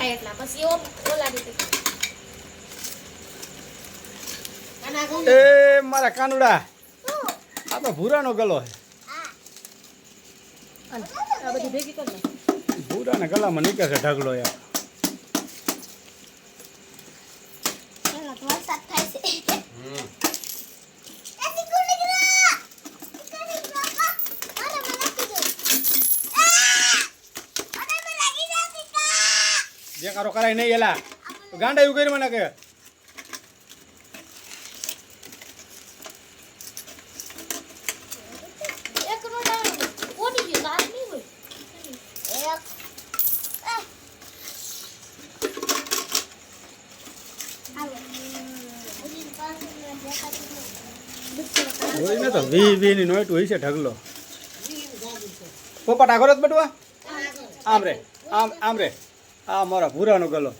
થાય એટલા પછી ઓલા રીતે એ મારા કાનુડા આ તો ભૂરાનો ગલો છે આ બધી ભેગી કર નાખ ભૂરાના ગલામાં નીકળે છે ઢગલો યાર જે કારો કરાય નહીં એલા ગાંડા એવું કરી મને કે એક નો ડાળ કોની ગઈ દાળ નહીં હોય જોઈને તો વી ની નોટ હોય છે ઢગલો પોપટ આગળ જ બટવા આમ રે આમ રે આ મારા ભૂરાનો ગલો